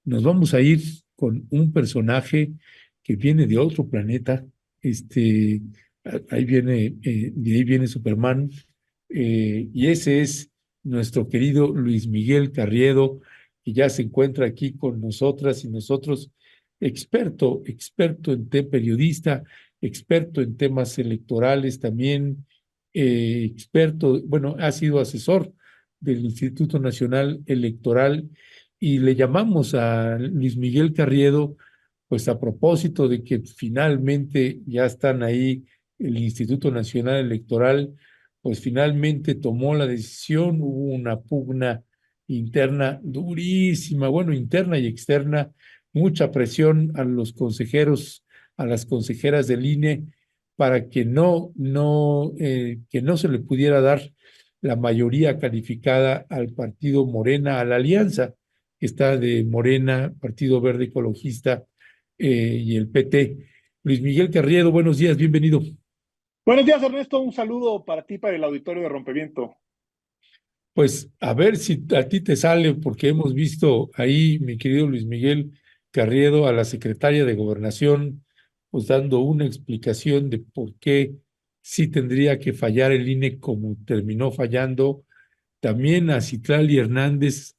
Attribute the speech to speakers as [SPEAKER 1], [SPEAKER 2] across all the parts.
[SPEAKER 1] nos vamos a ir con un personaje que viene de otro planeta. Este, ahí viene, de ahí viene Superman, y ese es nuestro querido Luis Miguel Carriedo, que ya se encuentra aquí con nosotras y nosotros, experto en periodista, experto en temas electorales también, experto, bueno, ha sido asesor del Instituto Nacional Electoral y le llamamos a Luis Miguel Carriedo, pues a propósito de que finalmente ya están ahí, el Instituto Nacional Electoral, pues finalmente tomó la decisión, hubo una pugna interna durísima, bueno, interna y externa, mucha presión a los consejeros, a las consejeras del INE, para que que no se le pudiera dar la mayoría calificada al partido Morena, a la alianza que está de Morena, Partido Verde Ecologista, y el PT. Luis Miguel Carriedo, buenos días, bienvenido.
[SPEAKER 2] Buenos días, Ernesto. Un saludo para ti, para el auditorio de Rompeviento.
[SPEAKER 1] Pues a ver si a ti te sale, porque hemos visto ahí, mi querido Luis Miguel Carriedo, a la secretaria de Gobernación, pues dando una explicación de por qué sí tendría que fallar el INE como terminó fallando. También a Citlali Hernández,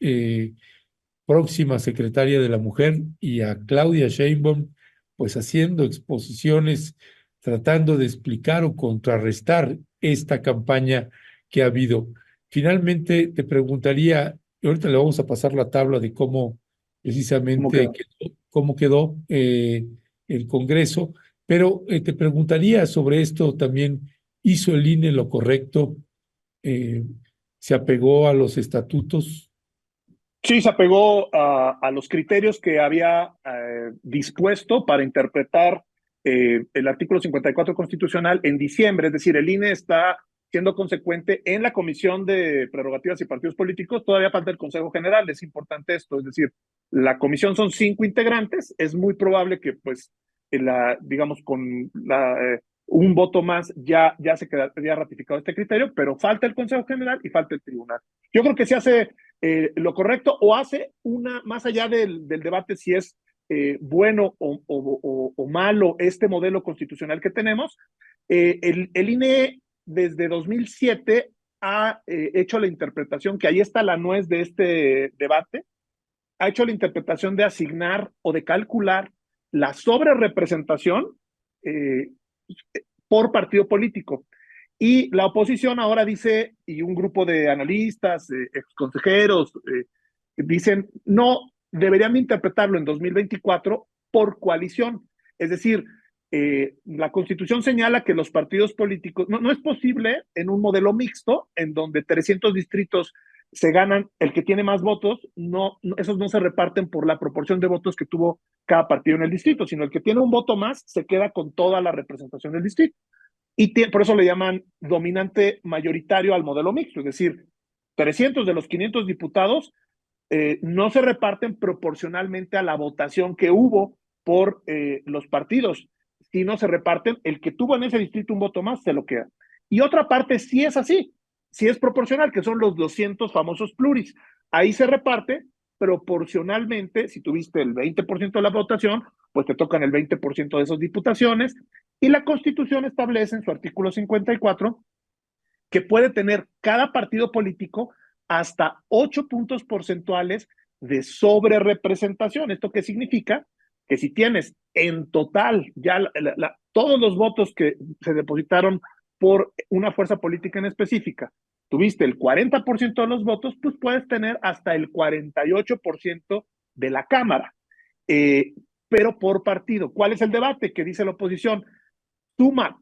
[SPEAKER 1] próxima secretaria de la Mujer, y a Claudia Sheinbaum, pues haciendo exposiciones, tratando de explicar o contrarrestar esta campaña que ha habido. Finalmente, te preguntaría, y ahorita le vamos a pasar la tabla de cómo
[SPEAKER 2] ¿Cómo
[SPEAKER 1] precisamente
[SPEAKER 2] queda?
[SPEAKER 1] cómo quedó el Congreso, pero te preguntaría sobre esto también, ¿hizo el INE lo correcto? Eh, ¿Se apegó a los estatutos?
[SPEAKER 2] Sí, se apegó a los criterios que había dispuesto para interpretar el artículo 54 constitucional en diciembre. Es decir, el INE está siendo consecuente en la Comisión de Prerrogativas y Partidos Políticos. Todavía falta el Consejo General. Es importante esto. Es decir, la comisión son 5 integrantes. Es muy probable que, pues, digamos, con un voto más ya se quedaría ratificado este criterio, pero falta el Consejo General y falta el Tribunal. Yo creo que se hace lo correcto o hace una, más allá del debate si es bueno o malo este modelo constitucional que tenemos, el INE desde 2007 ha hecho la interpretación, que ahí está la nuez de este debate, ha hecho la interpretación de asignar o de calcular la sobrerepresentación eh, por partido político. Y la oposición ahora dice, y un grupo de analistas, ex consejeros, dicen, no, deberían interpretarlo en 2024 por coalición. Es decir, la Constitución señala que los partidos políticos, no es posible en un modelo mixto, en donde 300 distritos se ganan, el que tiene más votos, esos no se reparten por la proporción de votos que tuvo cada partido en el distrito, sino el que tiene un voto más se queda con toda la representación del distrito. Y por eso le llaman dominante mayoritario al modelo mixto, es decir, 300 de los 500 diputados no se reparten proporcionalmente a la votación que hubo por los partidos, sino se reparten el que tuvo en ese distrito un voto más, se lo queda. Y otra parte sí es así, sí es proporcional, que son los 200 famosos pluris. Ahí se reparte proporcionalmente, si tuviste el 20% de la votación, pues te tocan el 20% de esas diputaciones, y la Constitución establece en su artículo 54 que puede tener cada partido político hasta 8 puntos porcentuales de sobrerepresentación. ¿Esto qué significa? Que si tienes en total ya todos los votos que se depositaron por una fuerza política en específica, tuviste el 40% de los votos, pues puedes tener hasta el 48% de la Cámara, eh, pero por partido. ¿Cuál es el debate que dice la oposición? Suma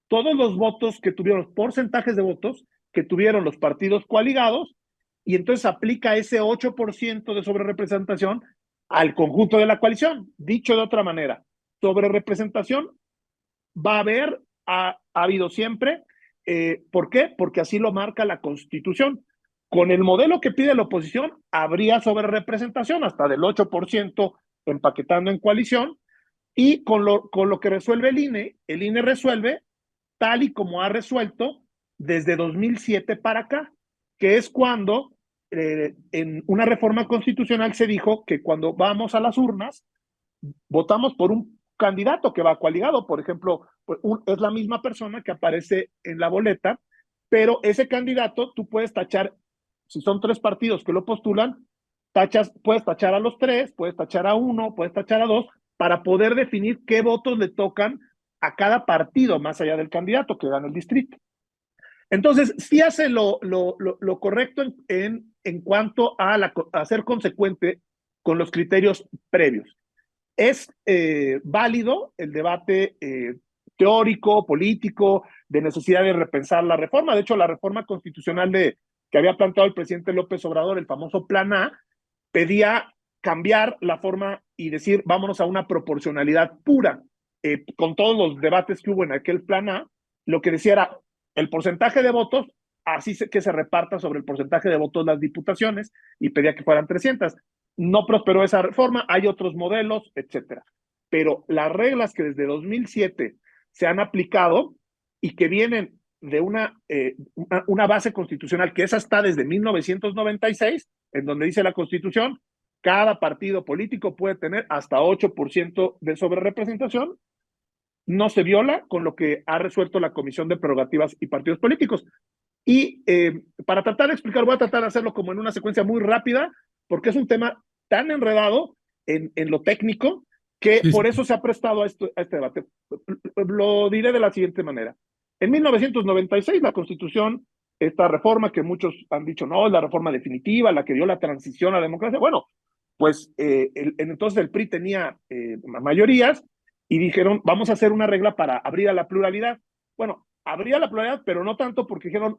[SPEAKER 2] todos los votos que tuvieron, porcentajes de votos que tuvieron los partidos coaligados, y entonces aplica ese 8% de sobrerepresentación al conjunto de la coalición. Dicho de otra manera, sobrerepresentación va a haber, ha habido siempre. ¿Por qué? Porque así lo marca la Constitución. Con el modelo que pide la oposición, habría sobrerepresentación hasta del 8% empaquetando en coalición, y con lo que resuelve el INE resuelve tal y como ha resuelto desde 2007 para acá, que es cuando en una reforma constitucional se dijo que cuando vamos a las urnas, votamos por un candidato que va coaligado. Por ejemplo, pues, es la misma persona que aparece en la boleta, pero ese candidato tú puedes tachar, si son tres partidos que lo postulan, puedes tachar a los tres, puedes tachar a uno, puedes tachar a dos, para poder definir qué votos le tocan a cada partido, más allá del candidato que gana el distrito. Entonces, sí hace lo correcto en cuanto a ser consecuente con los criterios previos. Es válido el debate teórico, político, de necesidad de repensar la reforma. De hecho, la reforma constitucional que había planteado el presidente López Obrador, el famoso Plan A, pedía cambiar la forma y decir, vámonos a una proporcionalidad pura. Con todos los debates que hubo en aquel Plan A, lo que decía era el porcentaje de votos, así que se reparta sobre el porcentaje de votos las diputaciones, y pedía que fueran 300. No prosperó esa reforma, hay otros modelos, etcétera. Pero las reglas que desde 2007 se han aplicado y que vienen de una base constitucional, que esa está desde 1996, en donde dice la Constitución, cada partido político puede tener hasta 8% de sobrerepresentación, no se viola con lo que ha resuelto la Comisión de Prerrogativas y Partidos Políticos. Y para tratar de explicar, voy a tratar de hacerlo como en una secuencia muy rápida, porque es un tema tan enredado en lo técnico que
[SPEAKER 1] Sí,
[SPEAKER 2] por
[SPEAKER 1] sí.
[SPEAKER 2] eso se ha prestado a este debate. Lo diré de la siguiente manera. En 1996, la Constitución, esta reforma que muchos han dicho, no, es la reforma definitiva, la que dio la transición a la democracia. Bueno, pues entonces el PRI tenía mayorías y dijeron, vamos a hacer una regla para abrir a la pluralidad. Bueno, abría la pluralidad, pero no tanto, porque dijeron,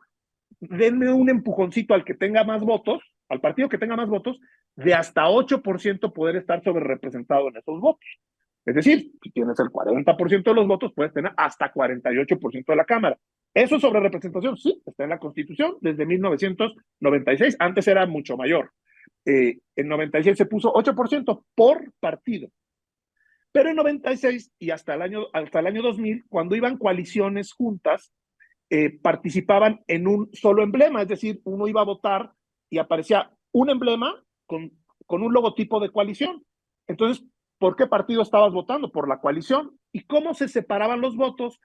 [SPEAKER 2] denme un empujoncito al que tenga más votos, al partido que tenga más votos, de hasta 8% poder estar sobre representado en esos votos. Es decir, si tienes el 40% de los votos, puedes tener hasta 48% de la Cámara. Eso sobre representación, sí, está en la Constitución desde 1996. Antes era mucho mayor. En 96 se puso 8% por partido. Pero en 96 y hasta el año 2000, cuando iban coaliciones juntas, participaban en un solo emblema, es decir, uno iba a votar y aparecía un emblema con un logotipo de coalición. Entonces, ¿por qué partido estabas votando? Por la coalición. ¿Y cómo se separaban los votos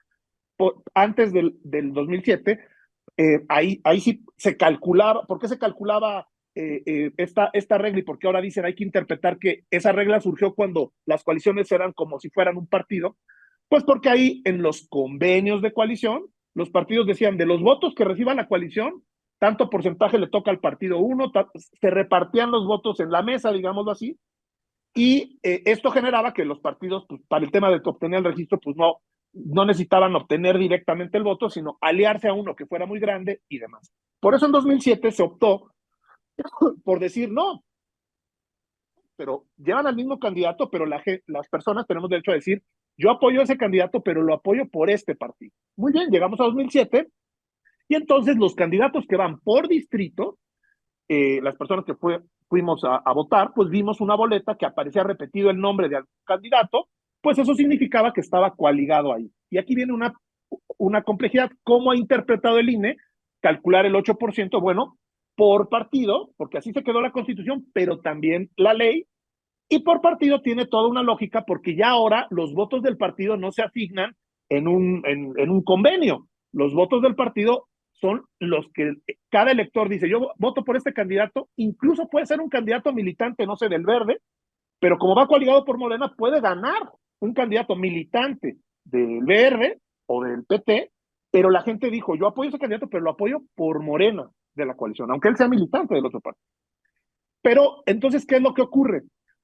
[SPEAKER 2] antes del 2007? Ahí sí se calculaba. ¿Por qué se calculaba esta regla y por qué ahora dicen hay que interpretar que esa regla surgió cuando las coaliciones eran como si fueran un partido? Pues porque ahí en los convenios de coalición, los partidos decían de los votos que reciba la coalición, tanto porcentaje le toca al partido uno, se repartían los votos en la mesa, digámoslo así, y esto generaba que los partidos, pues, para el tema de obtener el registro, pues no necesitaban obtener directamente el voto, sino aliarse a uno que fuera muy grande y demás. Por eso en 2007 se optó por decir, no, pero llevan al mismo candidato, pero las personas tenemos derecho a decir, yo apoyo a ese candidato, pero lo apoyo por este partido. Muy bien, llegamos a 2007 y entonces los candidatos que van por distrito, las personas que fuimos a votar, pues vimos una boleta que aparecía repetido el nombre de algún candidato, pues eso significaba que estaba coaligado ahí. Y aquí viene una complejidad. ¿Cómo ha interpretado el INE calcular el 8%? Bueno, por partido, porque así se quedó la Constitución, pero también la ley, y por partido tiene toda una lógica, porque ya ahora los votos del partido no se asignan en un convenio. Los votos del partido son los que cada elector dice, yo voto por este candidato, incluso puede ser un candidato militante, no sé, del Verde, pero como va coaligado por Morena, puede ganar un candidato militante del Verde o del PT, pero la gente dijo, yo apoyo a ese candidato, pero lo apoyo por Morena de la coalición, aunque él sea militante del otro partido. Pero entonces, ¿qué es lo que ocurre?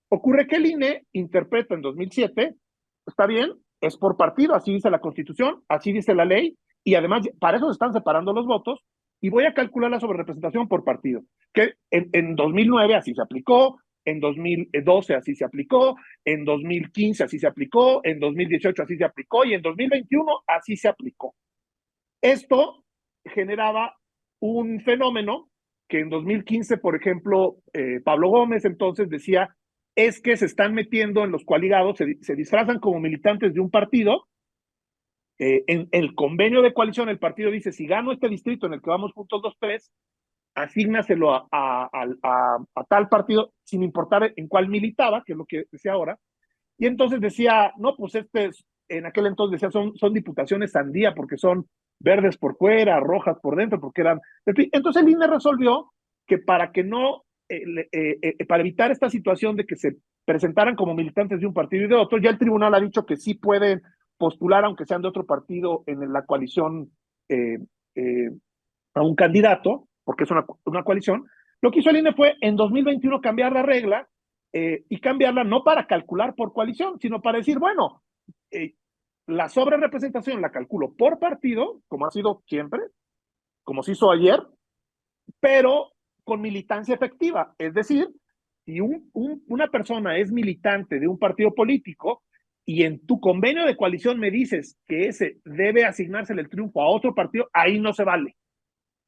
[SPEAKER 2] Ocurre que el INE interpreta en 2007, está bien, es por partido, así dice la Constitución, así dice la ley, y además para eso se están separando los votos, y voy a calcular la sobrerepresentación por partido, que en 2009 así se aplicó, en 2012 así se aplicó, en 2015 así se aplicó, en 2018 así se aplicó, y en 2021 así se aplicó. Esto generaba un fenómeno que en 2015, por ejemplo, Pablo Gómez entonces decía, es que se están metiendo en los coaligados, se disfrazan como militantes de un partido. En el convenio de coalición, el partido dice, si gano este distrito en el que vamos juntos los tres, asígnaselo a tal partido, sin importar en cuál militaba, que es lo que decía ahora. Y entonces decía, no, pues en aquel entonces decía, son diputaciones sandía, porque son verdes por fuera, rojas por dentro, porque eran... Entonces el INE resolvió que para que no, para evitar esta situación de que se presentaran como militantes de un partido y de otro, ya el tribunal ha dicho que sí pueden postular, aunque sean de otro partido, en la coalición eh, eh, a un candidato, porque es una coalición. Lo que hizo el INE fue en 2021 cambiar la regla y cambiarla no para calcular por coalición, sino para decir, bueno, eh, la sobrerepresentación la calculo por partido, como ha sido siempre, como se hizo ayer, pero con militancia efectiva. Es decir, si una persona es militante de un partido político y en tu convenio de coalición me dices que ese debe asignársele el triunfo a otro partido, ahí no se vale.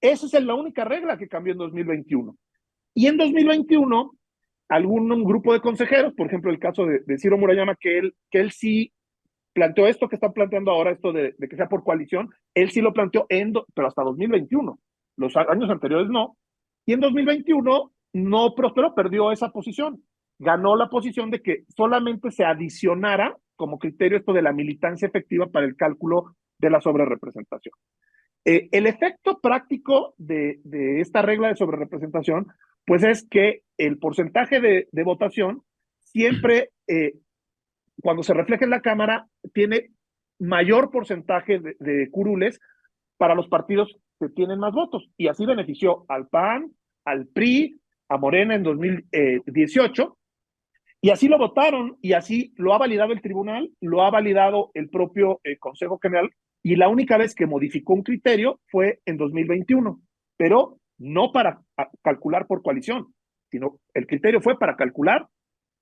[SPEAKER 2] Esa es la única regla que cambió en 2021. Y en 2021, un grupo de consejeros, por ejemplo, el caso de Ciro Murayama, que él sí planteó esto que están planteando ahora, esto de que sea por coalición, él sí lo planteó, pero hasta 2021. Los años anteriores no. Y en 2021 no prosperó, perdió esa posición. Ganó la posición de que solamente se adicionara como criterio esto de la militancia efectiva para el cálculo de la sobrerepresentación. El efecto práctico de esta regla de sobrerepresentación, pues es que el porcentaje de votación siempre, cuando se refleja en la Cámara, tiene mayor porcentaje de curules para los partidos que tienen más votos. Y así benefició al PAN, al PRI, a Morena en 2018, y así lo votaron, y así lo ha validado el tribunal, lo ha validado el propio Consejo General, y la única vez que modificó un criterio fue en 2021, pero no para calcular por coalición, sino el criterio fue para calcular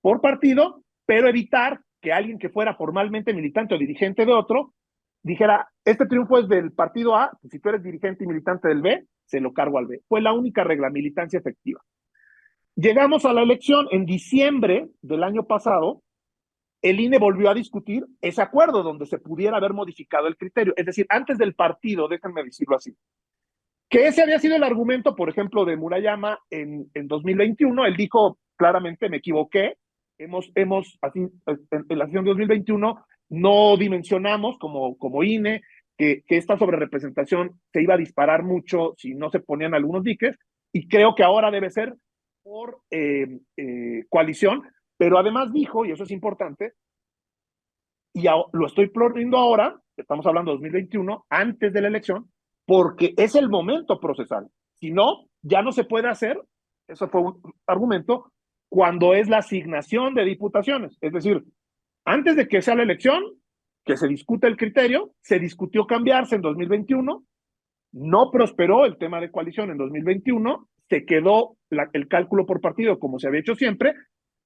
[SPEAKER 2] por partido, pero evitar que alguien que fuera formalmente militante o dirigente de otro dijera, este triunfo es del partido A, pues si tú eres dirigente y militante del B, se lo cargo al B. Fue la única regla, militancia efectiva. Llegamos a la elección en diciembre del año pasado, el INE volvió a discutir ese acuerdo donde se pudiera haber modificado el criterio, es decir, antes del partido, déjenme decirlo así, que ese había sido el argumento, por ejemplo, de Murayama en 2021, él dijo claramente, me equivoqué, así, en la sesión de 2021, no dimensionamos como INE que esta sobrerepresentación se iba a disparar mucho si no se ponían algunos diques, y creo que ahora debe ser por coalición, pero además dijo, y eso es importante, y lo estoy poniendo ahora, estamos hablando de 2021, antes de la elección, porque es el momento procesal. Si no, ya no se puede hacer, eso fue un argumento, cuando es la asignación de diputaciones. Es decir, antes de que sea la elección, que se discute el criterio, se discutió cambiarse en 2021, no prosperó el tema de coalición en 2021, se quedó el cálculo por partido como se había hecho siempre,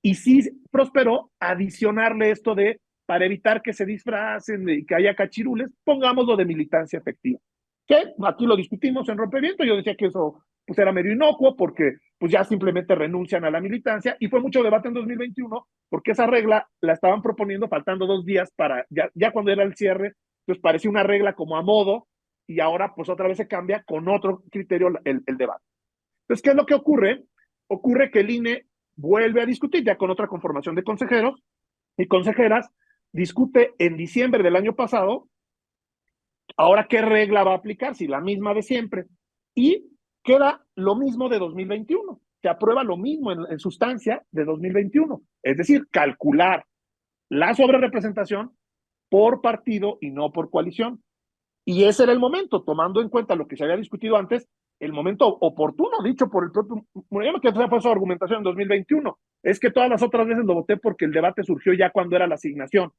[SPEAKER 2] y sí prosperó adicionarle esto de, para evitar que se disfracen y que haya cachirules, pongámoslo de militancia efectiva. Que aquí lo discutimos en Rompeviento, yo decía que eso pues era medio inocuo porque pues ya simplemente renuncian a la militancia, y fue mucho debate en 2021 porque esa regla la estaban proponiendo faltando 2 días para, ya cuando era el cierre, pues parecía una regla como a modo, y ahora pues otra vez se cambia con otro criterio el debate. Entonces, ¿qué es lo que ocurre? Ocurre que el INE vuelve a discutir ya con otra conformación de consejeros y consejeras, discute en diciembre del año pasado, ahora qué regla va a aplicar, si la misma de siempre, y queda lo mismo de 2021, se aprueba lo mismo en sustancia de 2021, es decir, calcular la sobrerepresentación por partido y no por coalición. Y ese era el momento, tomando en cuenta lo que se había discutido antes, el momento oportuno, dicho por el propio Murayama, que fue su argumentación en 2021. Es que todas las otras veces lo voté porque el debate surgió ya cuando era la asignación.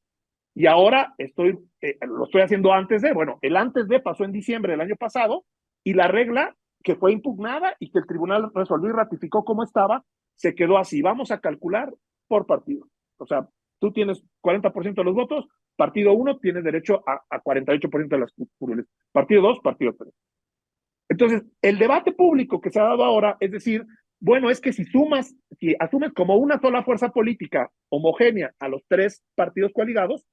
[SPEAKER 2] Y ahora lo estoy haciendo antes de, bueno, el antes de pasó en diciembre del año pasado, y la regla que fue impugnada y que el tribunal resolvió y ratificó como estaba, se quedó así. Vamos a calcular por partido. O sea, tú tienes 40% de los votos, partido 1 tienes derecho a 48% de las curules, partido 2, partido 3. Entonces, el debate público que se ha dado ahora es decir, bueno, es que si asumes como una sola fuerza política homogénea a los 3 partidos coaligados,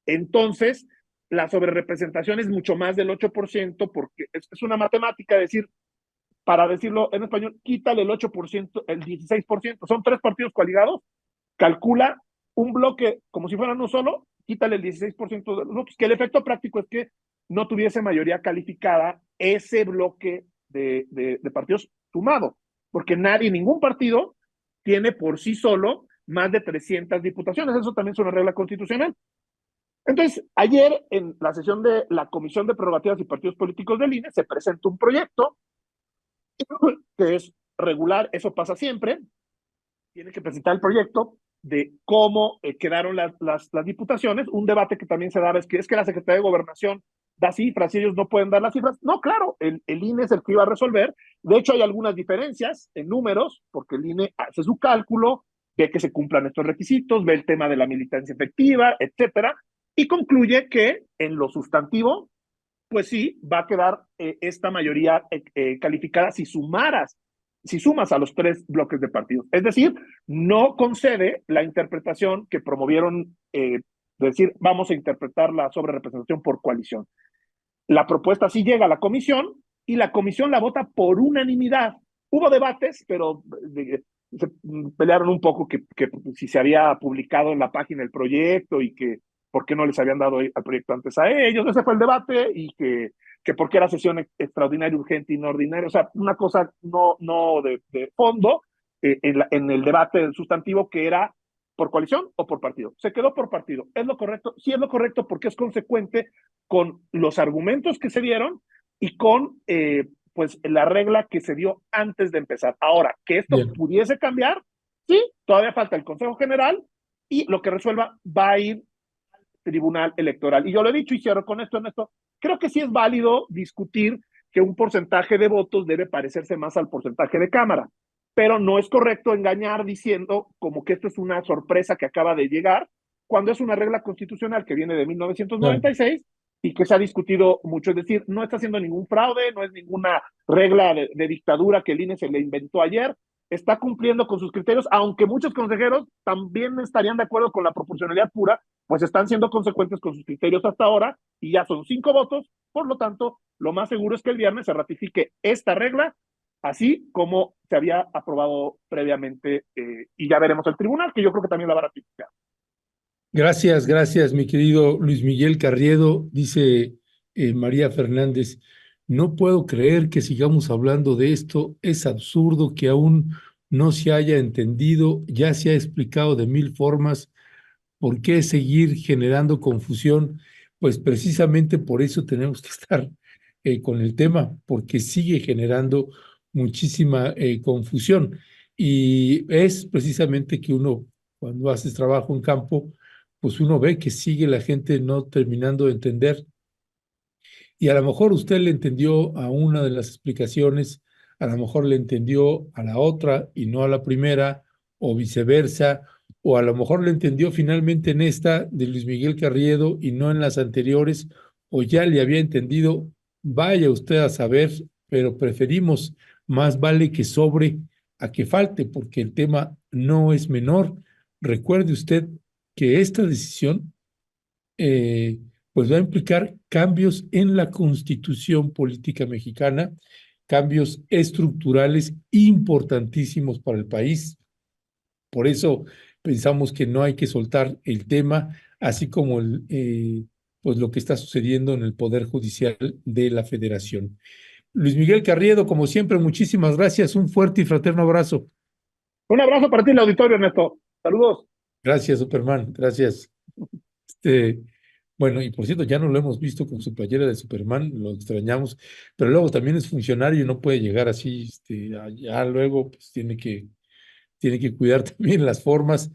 [SPEAKER 2] entonces la sobrerepresentación es mucho más del 8%, porque es una matemática, es decir, para decirlo en español, quítale el 8%, el 16%, son 3 partidos coaligados, calcula un bloque como si fuera uno solo, quítale el 16% de los votos, que el efecto práctico es que no tuviese mayoría calificada ese bloque de partidos sumado, porque nadie, ningún partido tiene por sí solo más de 300 diputaciones, eso también es una regla constitucional. Entonces, ayer en la sesión de la Comisión de Prerrogativas y Partidos Políticos del INE se presentó un proyecto que es regular, eso pasa siempre, tiene que presentar el proyecto de cómo quedaron las diputaciones. Un debate que también se daba es que la Secretaría de Gobernación da cifras y ellos no pueden dar las cifras. No, claro, el INE es el que iba a resolver. De hecho, hay algunas diferencias en números, porque el INE hace su cálculo, ve que se cumplan estos requisitos, ve el tema de la militancia efectiva, etcétera, y concluye que en lo sustantivo, pues sí, va a quedar esta mayoría calificada si sumas a los 3 bloques de partidos. Es decir, no concede la interpretación que promovieron, de decir, vamos a interpretar la sobrerepresentación por coalición. La propuesta sí llega a la comisión y la comisión la vota por unanimidad. Hubo debates, pero se pelearon un poco que si se había publicado en la página el proyecto y que por qué no les habían dado al proyecto antes a ellos. Ese fue el debate y que por qué era sesión extraordinaria, urgente y no ordinaria. O sea, una cosa no de fondo en el debate sustantivo que era por coalición o por partido. Se quedó por partido. ¿Es lo correcto? Sí, es lo correcto porque es consecuente con los argumentos que se dieron y con pues la regla que se dio antes de empezar. Ahora, que esto
[SPEAKER 1] Bien,
[SPEAKER 2] pudiese cambiar, sí, todavía falta el Consejo General y lo que resuelva va a ir al Tribunal Electoral. Y yo lo he dicho y cierro con esto, Ernesto, creo que sí es válido discutir que un porcentaje de votos debe parecerse más al porcentaje de Cámara, pero no es correcto engañar diciendo como que esto es una sorpresa que acaba de llegar, cuando es una regla constitucional que viene de
[SPEAKER 1] claro.
[SPEAKER 2] 1996 y que se ha discutido mucho. Es decir, no está haciendo ningún fraude, no es ninguna regla de dictadura que el INE se le inventó ayer, está cumpliendo con sus criterios, aunque muchos consejeros también estarían de acuerdo con la proporcionalidad pura, pues están siendo consecuentes con sus criterios hasta ahora y ya son 5 votos, por lo tanto, lo más seguro es que el viernes se ratifique esta regla, así como se había aprobado previamente, y ya veremos el tribunal, que yo creo que también la va a ratificar.
[SPEAKER 1] Gracias, gracias, mi querido Luis Miguel Carriedo. Dice María Fernández, no puedo creer que sigamos hablando de esto. Es absurdo que aún no se haya entendido, ya se ha explicado de mil formas. ¿Por qué seguir generando confusión? Pues precisamente por eso tenemos que estar con el tema, porque sigue generando muchísima confusión. Y es precisamente que uno, cuando haces trabajo en campo, pues uno ve que sigue la gente no terminando de entender. Y a lo mejor usted le entendió a una de las explicaciones, a lo mejor le entendió a la otra y no a la primera, o viceversa, o a lo mejor le entendió finalmente en esta de Luis Miguel Carriedo y no en las anteriores, o ya le había entendido. Vaya usted a saber, pero preferimos más vale que sobre a que falte, porque el tema no es menor. Recuerde usted que esta decisión eh, pues va a implicar cambios en la constitución política mexicana, cambios estructurales importantísimos para el país. Por eso pensamos que no hay que soltar el tema, así como pues lo que está sucediendo en el Poder Judicial de la Federación. Luis Miguel Carriedo, como siempre, muchísimas gracias. Un fuerte y fraterno abrazo.
[SPEAKER 2] Un abrazo para ti, el auditorio, Ernesto. Saludos.
[SPEAKER 1] Gracias, Superman. Gracias. Este, bueno, y por cierto, ya no lo hemos visto con su playera de Superman, lo extrañamos, pero luego también es funcionario y no puede llegar así, ya luego pues tiene que cuidar también las formas.